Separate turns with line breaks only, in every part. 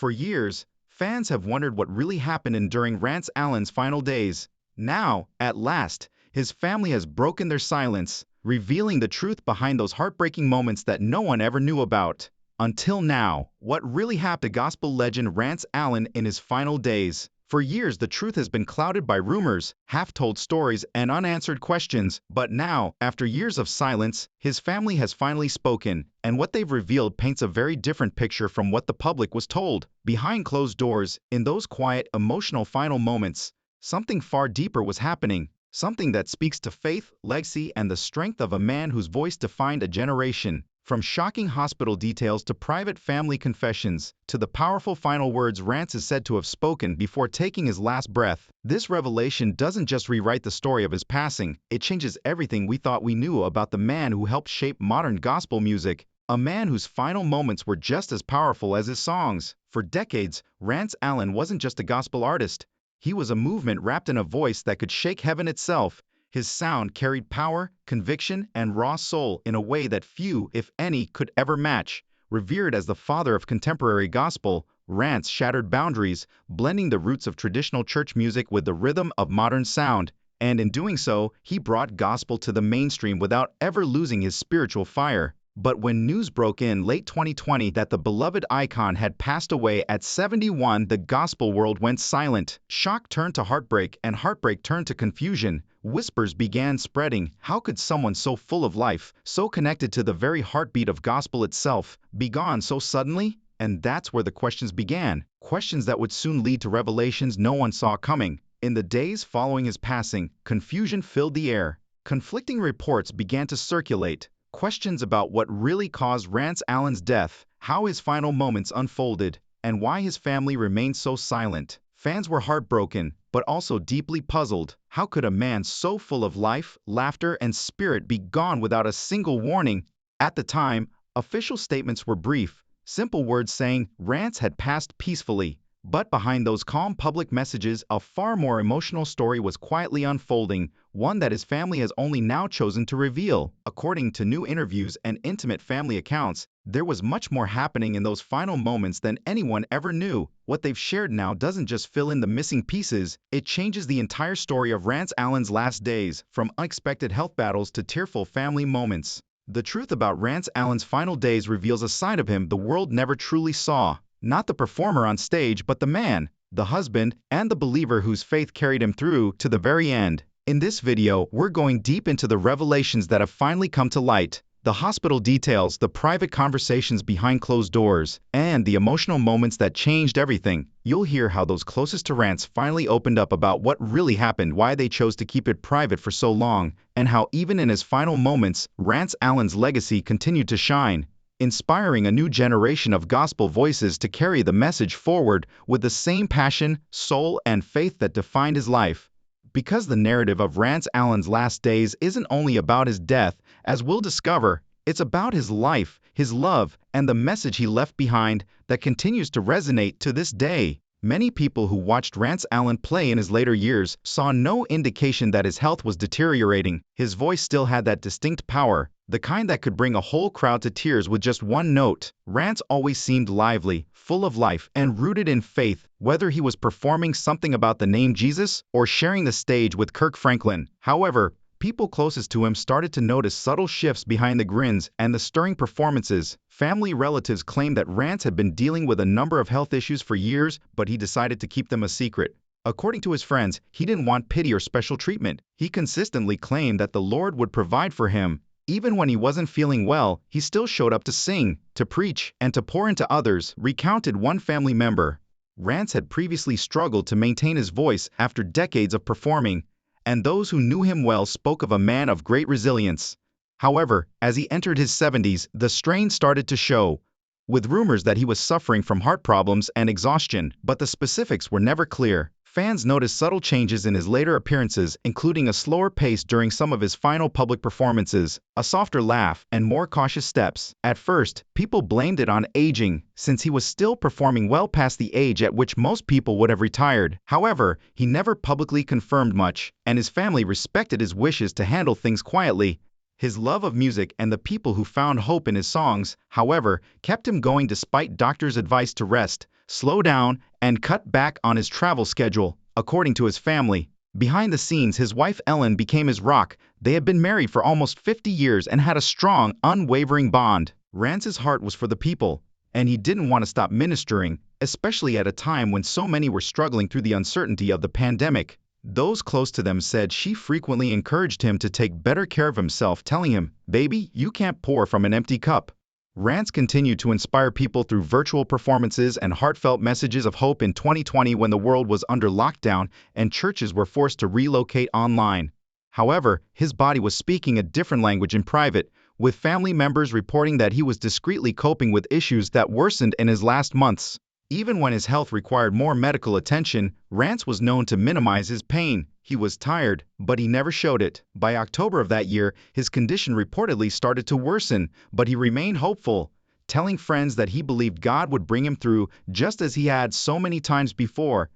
For years, fans have wondered what really happened during Rance Allen's final days. Now, at last, his family has broken their silence, revealing the truth behind those heartbreaking moments that no one ever knew about. Until now, what really happened to gospel legend Rance Allen in his final days? For years, the truth has been clouded by rumors, half-told stories, and unanswered questions. But now, after years of silence, his family has finally spoken, and what they've revealed paints a very different picture from what the public was told. Behind closed doors, in those quiet, emotional final moments, something far deeper was happening. Something that speaks to faith, legacy, and the strength of a man whose voice defined a generation. From shocking hospital details to private family confessions, to the powerful final words Rance is said to have spoken before taking his last breath, this revelation doesn't just rewrite the story of his passing, it changes everything we thought we knew about the man who helped shape modern gospel music. A man whose final moments were just as powerful as his songs. For decades, Rance Allen wasn't just a gospel artist. He was a movement wrapped in a voice that could shake heaven itself. His sound carried power, conviction, and raw soul in a way that few, if any, could ever match. Revered as the father of contemporary gospel, Rance shattered boundaries, blending the roots of traditional church music with the rhythm of modern sound. And in doing so, he brought gospel to the mainstream without ever losing his spiritual fire. But when news broke in late 2020 that the beloved icon had passed away at 71, the gospel world went silent. Shock turned to heartbreak, and heartbreak turned to confusion. Whispers began spreading. How could someone so full of life, so connected to the very heartbeat of gospel itself, be gone so suddenly? And that's where the questions began. Questions that would soon lead to revelations no one saw coming. In the days following his passing, confusion filled the air. Conflicting reports began to circulate. Questions about what really caused Rance Allen's death, how his final moments unfolded, and why his family remained so silent. Fans were heartbroken, but also deeply puzzled. How could a man so full of life, laughter, and spirit be gone without a single warning? At the time, official statements were brief, simple words saying Rance had passed peacefully. But behind those calm public messages, a far more emotional story was quietly unfolding, one that his family has only now chosen to reveal. According to new interviews and intimate family accounts, there was much more happening in those final moments than anyone ever knew. What they've shared now doesn't just fill in the missing pieces, it changes the entire story of Rance Allen's last days, from unexpected health battles to tearful family moments. The truth about Rance Allen's final days reveals a side of him the world never truly saw. Not the performer on stage, but the man, the husband, and the believer whose faith carried him through to the very end. In this video, we're going deep into the revelations that have finally come to light. The hospital details, the private conversations behind closed doors, and the emotional moments that changed everything. You'll hear how those closest to Rance finally opened up about what really happened, why they chose to keep it private for so long, and how even in his final moments, Rance Allen's legacy continued to shine, inspiring a new generation of gospel voices to carry the message forward with the same passion, soul, and faith that defined his life. Because the narrative of Rance Allen's last days isn't only about his death, as we'll discover, it's about his life, his love, and the message he left behind that continues to resonate to this day. Many people who watched Rance Allen play in his later years saw no indication that his health was deteriorating. His voice still had that distinct power, the kind that could bring a whole crowd to tears with just one note. Rance always seemed lively, full of life, and rooted in faith, whether he was performing something about the name Jesus or sharing the stage with Kirk Franklin. However, people closest to him started to notice subtle shifts behind the grins and the stirring performances. Family relatives claimed that Rance had been dealing with a number of health issues for years, but he decided to keep them a secret. According to his friends, he didn't want pity or special treatment. He consistently claimed that the Lord would provide for him. Even when he wasn't feeling well, he still showed up to sing, to preach, and to pour into others, recounted one family member. Rance had previously struggled to maintain his voice after decades of performing, and those who knew him well spoke of a man of great resilience. However, as he entered his 70s, the strain started to show, with rumors that he was suffering from heart problems and exhaustion, but the specifics were never clear. Fans noticed subtle changes in his later appearances, including a slower pace during some of his final public performances, a softer laugh, and more cautious steps. At first, people blamed it on aging, since he was still performing well past the age at which most people would have retired. However, he never publicly confirmed much, and his family respected his wishes to handle things quietly. His love of music and the people who found hope in his songs, however, kept him going despite doctors' advice to rest. slow down, and cut back on his travel schedule, according to his family. Behind the scenes, his wife Ellen became his rock. They had been married for almost 50 years and had a strong, unwavering bond. Rance's heart was for the people, and he didn't want to stop ministering, especially at a time when so many were struggling through the uncertainty of the pandemic. Those close to them said she frequently encouraged him to take better care of himself, telling him, "Baby, you can't pour from an empty cup." Rance continued to inspire people through virtual performances and heartfelt messages of hope in 2020 when the world was under lockdown and churches were forced to relocate online. However, his body was speaking a different language in private, with family members reporting that he was discreetly coping with issues that worsened in his last months. Even when his health required more medical attention, Rance was known to minimize his pain. He was tired, but he never showed it. By October of that year, his condition reportedly started to worsen, but he remained hopeful, telling friends that he believed God would bring him through just as he had so many times before.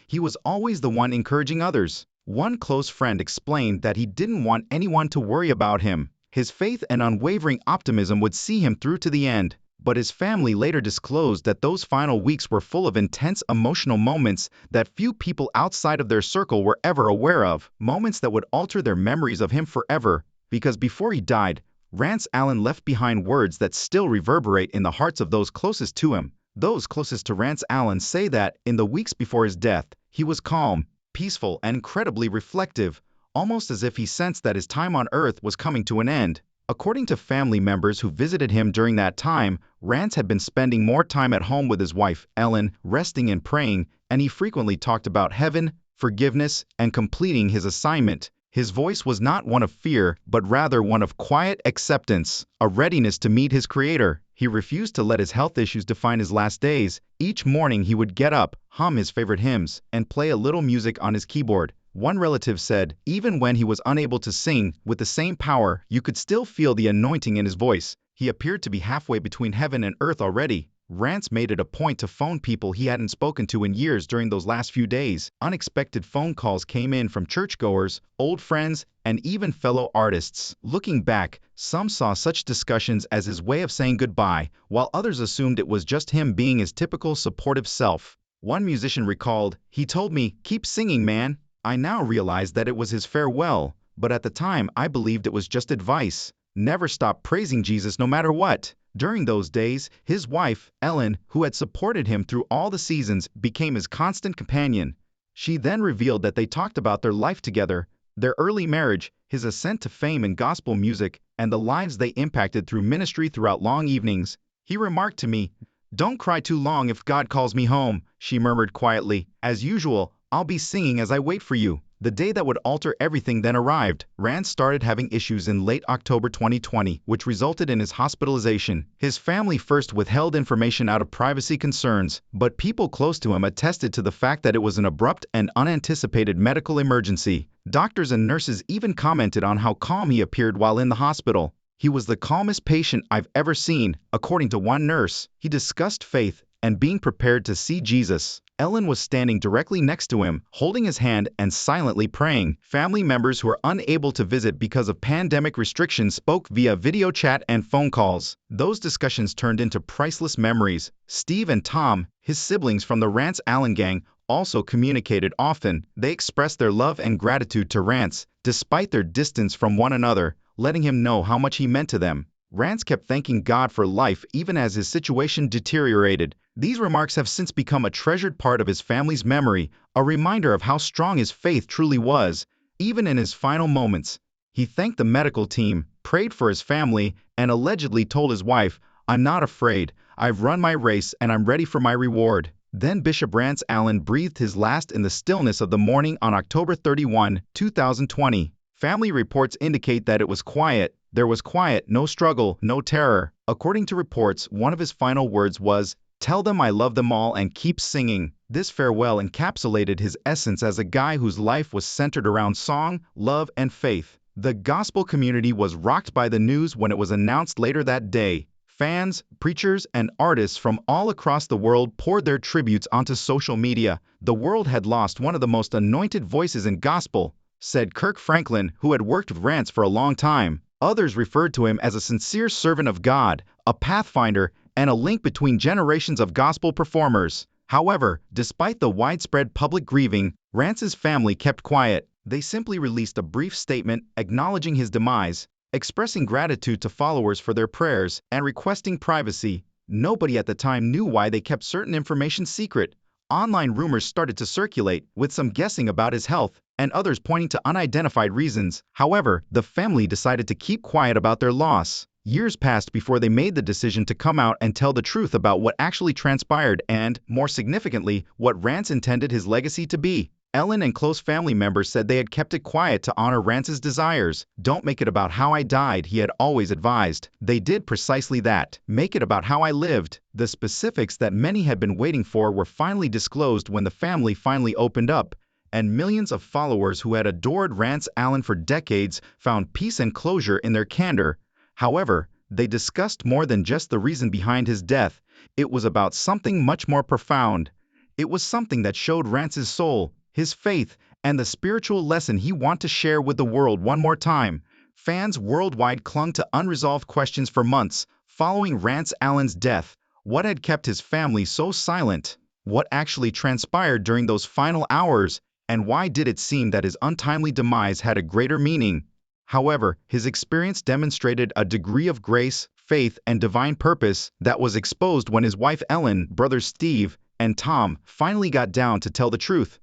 He was always the one encouraging others. One close friend explained that he didn't want anyone to worry about him. His faith and unwavering optimism would see him through to the end. But his family later disclosed that those final weeks were full of intense emotional moments that few people outside of their circle were ever aware of, moments that would alter their memories of him forever. Because before he died, Rance Allen left behind words that still reverberate in the hearts of those closest to him. Those closest to Rance Allen say that, in the weeks before his death, he was calm, peaceful, and incredibly reflective, almost as if he sensed that his time on earth was coming to an end. According to family members who visited him during that time, Rance had been spending more time at home with his wife, Ellen, resting and praying, and he frequently talked about heaven, forgiveness, and completing his assignment. His voice was not one of fear, but rather one of quiet acceptance, a readiness to meet his Creator. He refused to let his health issues define his last days. Each morning he would get up, hum his favorite hymns, and play a little music on his keyboard. One relative said, even when he was unable to sing with the same power, you could still feel the anointing in his voice. He appeared to be halfway between heaven and earth already. Rance made it a point to phone people he hadn't spoken to in years during those last few days. Unexpected phone calls came in from churchgoers, old friends, and even fellow artists. Looking back, some saw such discussions as his way of saying goodbye, while others assumed it was just him being his typical supportive self. One musician recalled, "He told me, 'Keep singing, man.' I now realize that it was his farewell, but at the time I believed it was just advice. Never stop praising Jesus no matter what." During those days, his wife, Ellen, who had supported him through all the seasons, became his constant companion. She then revealed that they talked about their life together, their early marriage, his ascent to fame in gospel music, and the lives they impacted through ministry throughout long evenings. He remarked to me, "Don't cry too long if God calls me home," she murmured quietly. "As usual, I'll be singing as I wait for you." The day that would alter everything then arrived. Rance started having issues in late October 2020, which resulted in his hospitalization. His family first withheld information out of privacy concerns, but people close to him attested to the fact that it was an abrupt and unanticipated medical emergency. Doctors and nurses even commented on how calm he appeared while in the hospital. "He was the calmest patient I've ever seen," according to one nurse. He discussed faith and being prepared to see Jesus. Ellen was standing directly next to him, holding his hand and silently praying. Family members who were unable to visit because of pandemic restrictions spoke via video chat and phone calls. Those discussions turned into priceless memories. Steve and Tom, his siblings from the Rance Allen gang, also communicated often. They expressed their love and gratitude to Rance, despite their distance from one another, letting him know how much he meant to them. Rance kept thanking God for life even as his situation deteriorated. These remarks have since become a treasured part of his family's memory, a reminder of how strong his faith truly was. Even in his final moments, he thanked the medical team, prayed for his family, and allegedly told his wife, "I'm not afraid. I've run my race and I'm ready for my reward." Then Bishop Rance Allen breathed his last in the stillness of the morning on October 31, 2020. Family reports indicate that it was quiet. There was quiet, no struggle, no terror. According to reports, one of his final words was, "Tell them I love them all and keep singing." This farewell encapsulated his essence as a guy whose life was centered around song, love, and faith. The gospel community was rocked by the news when it was announced later that day. Fans, preachers, and artists from all across the world poured their tributes onto social media. The world had lost one of the most anointed voices in gospel, said Kirk Franklin, who had worked with Rance for a long time. Others referred to him as a sincere servant of God, a pathfinder, and a link between generations of gospel performers. However, despite the widespread public grieving, Rance's family kept quiet. They simply released a brief statement acknowledging his demise, expressing gratitude to followers for their prayers, and requesting privacy. Nobody at the time knew why they kept certain information secret. Online rumors started to circulate, with some guessing about his health, and others pointing to unidentified reasons. However, the family decided to keep quiet about their loss. Years passed before they made the decision to come out and tell the truth about what actually transpired and, more significantly, what Rance intended his legacy to be. Ellen and close family members said they had kept it quiet to honor Rance's desires. "Don't make it about how I died," he had always advised. They did precisely that. "Make it about how I lived." The specifics that many had been waiting for were finally disclosed when the family finally opened up, and millions of followers who had adored Rance Allen for decades found peace and closure in their candor. However, they discussed more than just the reason behind his death. It was about something much more profound. It was something that showed Rance's soul, his faith, and the spiritual lesson he wanted to share with the world one more time. Fans worldwide clung to unresolved questions for months following Rance Allen's death. What had kept his family so silent? What actually transpired during those final hours? And why did it seem that his untimely demise had a greater meaning? However, his experience demonstrated a degree of grace, faith, and divine purpose that was exposed when his wife Ellen, brothers Steve, and Tom finally got down to tell the truth.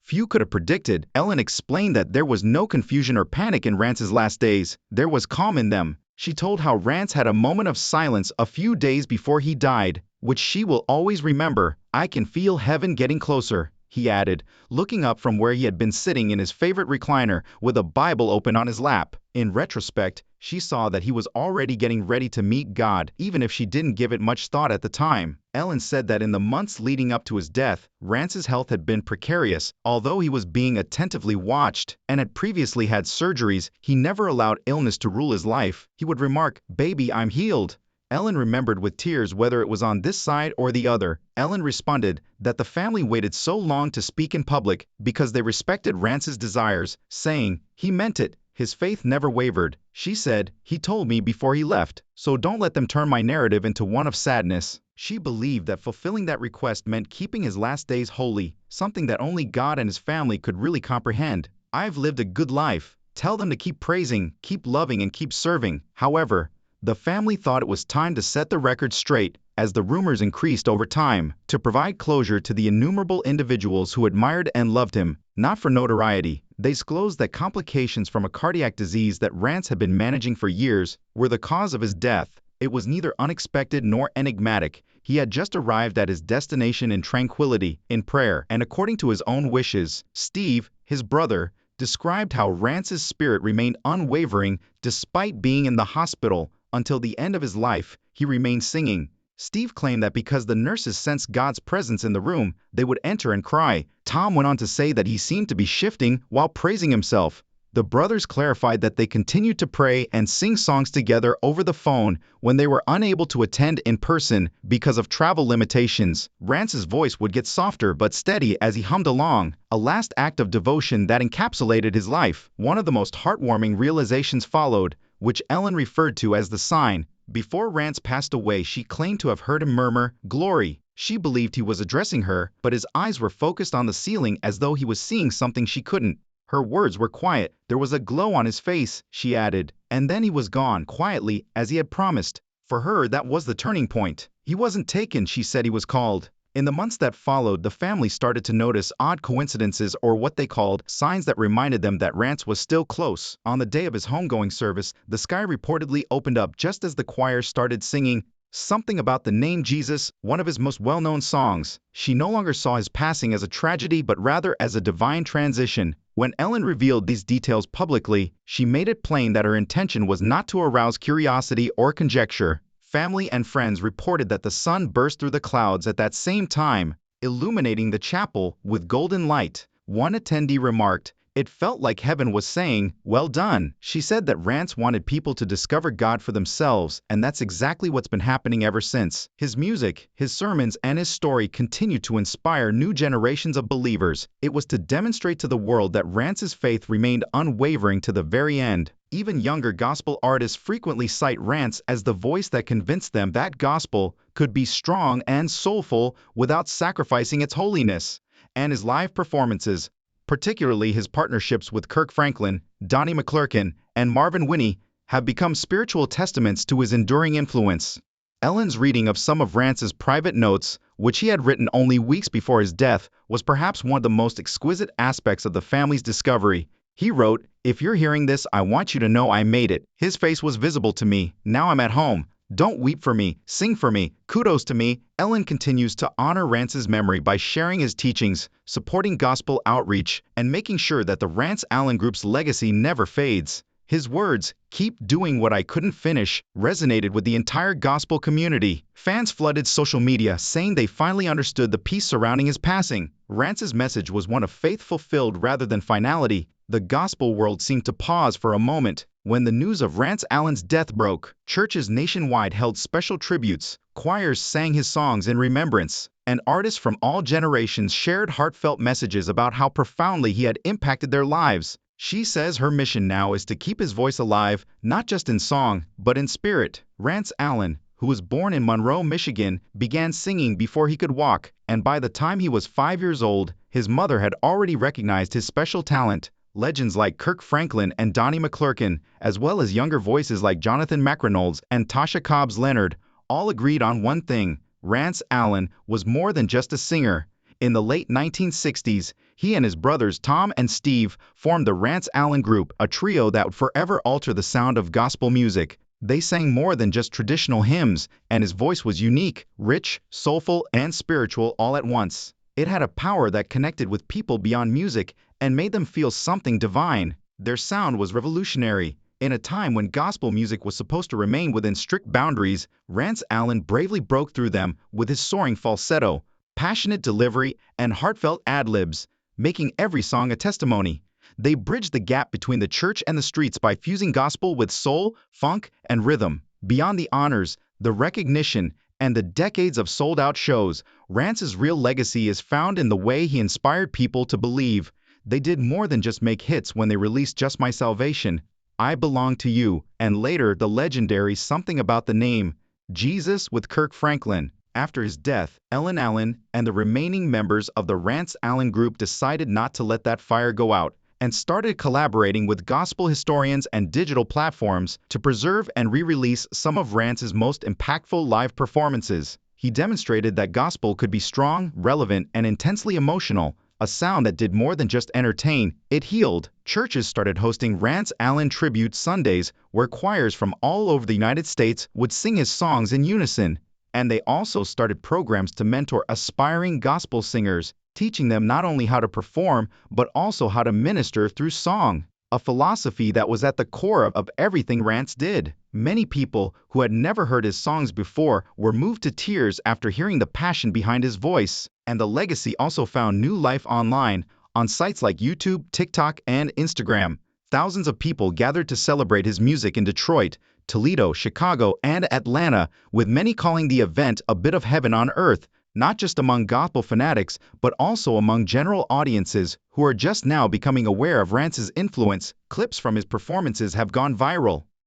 Few could have predicted. Ellen explained that there was no confusion or panic in Rance's last days. There was calm in them. She told how Rance had a moment of silence a few days before he died, which she will always remember. "I can feel heaven getting closer," he added, looking up from where he had been sitting in his favorite recliner with a Bible open on his lap. In retrospect, she saw that he was already getting ready to meet God, even if she didn't give it much thought at the time. Ellen said that in the months leading up to his death, Rance's health had been precarious. Although he was being attentively watched and had previously had surgeries, he never allowed illness to rule his life. He would remark, "Baby, I'm healed." Ellen remembered with tears whether it was on this side or the other. Ellen responded that the family waited so long to speak in public because they respected Rance's desires, saying, "He meant it. His faith never wavered." She said, "He told me before he left, so don't let them turn my narrative into one of sadness." She believed that fulfilling that request meant keeping his last days holy, something that only God and his family could really comprehend. "I've lived a good life. Tell them to keep praising, keep loving, and keep serving." However, the family thought it was time to set the record straight as the rumors increased over time. To provide closure to the innumerable individuals who admired and loved him, not for notoriety, they disclosed that complications from a cardiac disease that Rance had been managing for years were the cause of his death. It was neither unexpected nor enigmatic. He had just arrived at his destination in tranquility, in prayer, and according to his own wishes. Steve, his brother, described how Rance's spirit remained unwavering despite being in the hospital. Until the end of his life, he remained singing. Steve claimed that because the nurses sensed God's presence in the room, they would enter and cry. Tom went on to say that he seemed to be shifting while praising himself. The brothers clarified that they continued to pray and sing songs together over the phone when they were unable to attend in person because of travel limitations. Rance's voice would get softer but steady as he hummed along, a last act of devotion that encapsulated his life. One of the most heartwarming realizations followed, which Ellen referred to as the sign. Before Rance passed away, she claimed to have heard him murmur, "Glory." She believed he was addressing her, but his eyes were focused on the ceiling as though he was seeing something she couldn't. Her words were quiet. There was a glow on his face, she added, and then he was gone quietly as he had promised. For her, that was the turning point. He wasn't taken, she said, he was called. In the months that followed, the family started to notice odd coincidences, or what they called signs that reminded them that Rance was still close. On the day of his homegoing service, the sky reportedly opened up just as the choir started singing something about the name Jesus, one of his most well-known songs. She no longer saw his passing as a tragedy but rather as a divine transition. When Ellen revealed these details publicly, she made it plain that her intention was not to arouse curiosity or conjecture. Family and friends reported that the sun burst through the clouds at that same time, illuminating the chapel with golden light. One attendee remarked, It felt like heaven was saying, "Well done." She said that Rance wanted people to discover God for themselves, and that's exactly what's been happening ever since. His music, his sermons, and his story continue to inspire new generations of believers. It was to demonstrate to the world that Rance's faith remained unwavering to the very end. Even younger gospel artists frequently cite Rance as the voice that convinced them that gospel could be strong and soulful without sacrificing its holiness. And his live performances, particularly his partnerships with Kirk Franklin, Donnie McClurkin, and Marvin Winnie, have become spiritual testaments to his enduring influence. Ellen's reading of some of Rance's private notes, which he had written only weeks before his death, was perhaps one of the most exquisite aspects of the family's discovery. He wrote, "If you're hearing this, I want you to know I made it. His face was visible to me. Now I'm at home. Don't weep for me, sing for me, kudos to me." Ellen continues to honor Rance's memory by sharing his teachings, supporting gospel outreach, and making sure that the Rance Allen Group's legacy never fades. His words, "Keep doing what I couldn't finish," resonated with the entire gospel community. Fans flooded social media, saying they finally understood the peace surrounding his passing. Rance's message was one of faith fulfilled rather than finality. The gospel world seemed to pause for a moment. When the news of Rance Allen's death broke, churches nationwide held special tributes, choirs sang his songs in remembrance, and artists from all generations shared heartfelt messages about how profoundly he had impacted their lives. She says her mission now is to keep his voice alive, not just in song, but in spirit. Rance Allen, who was born in Monroe, Michigan, began singing before he could walk, and by the time he was 5 years old, his mother had already recognized his special talent. Legends like Kirk Franklin and Donnie McClurkin, as well as younger voices like Jonathan McReynolds and Tasha Cobbs Leonard, all agreed on one thing: Rance Allen was more than just a singer. In the late 1960s, he and his brothers Tom and Steve formed the Rance Allen Group, a trio that would forever alter the sound of gospel music. They sang more than just traditional hymns, and his voice was unique, rich, soulful, and spiritual all at once. It had a power that connected with people beyond music and made them feel something divine. Their sound was revolutionary. In a time when gospel music was supposed to remain within strict boundaries, Rance Allen bravely broke through them with his soaring falsetto, passionate delivery, and heartfelt ad-libs, making every song a testimony. They bridged the gap between the church and the streets by fusing gospel with soul, funk, and rhythm. Beyond the honors, the recognition, and the decades of sold-out shows, Rance's real legacy is found in the way he inspired people to believe. They did more than just make hits when they released Just My Salvation, I Belong to You, and later the legendary Something About the Name, Jesus with Kirk Franklin. After his death, Ellen Allen and the remaining members of the Rance Allen Group decided not to let that fire go out, and started collaborating with gospel historians and digital platforms to preserve and re-release some of Rance's most impactful live performances. He demonstrated that gospel could be strong, relevant, and intensely emotional, a sound that did more than just entertain, it healed. Churches started hosting Rance Allen Tribute Sundays, where choirs from all over the United States would sing his songs in unison. And they also started programs to mentor aspiring gospel singers, teaching them not only how to perform, but also how to minister through song, a philosophy that was at the core of everything Rance did. Many people who had never heard his songs before were moved to tears after hearing the passion behind his voice. And the legacy also found new life online, on sites like YouTube, TikTok, and Instagram. Thousands of people gathered to celebrate his music in Detroit, Toledo, Chicago, and Atlanta, with many calling the event a bit of heaven on earth, not just among gospel fanatics, but also among general audiences who are just now becoming aware of Rance's influence. Clips from his performances have gone viral.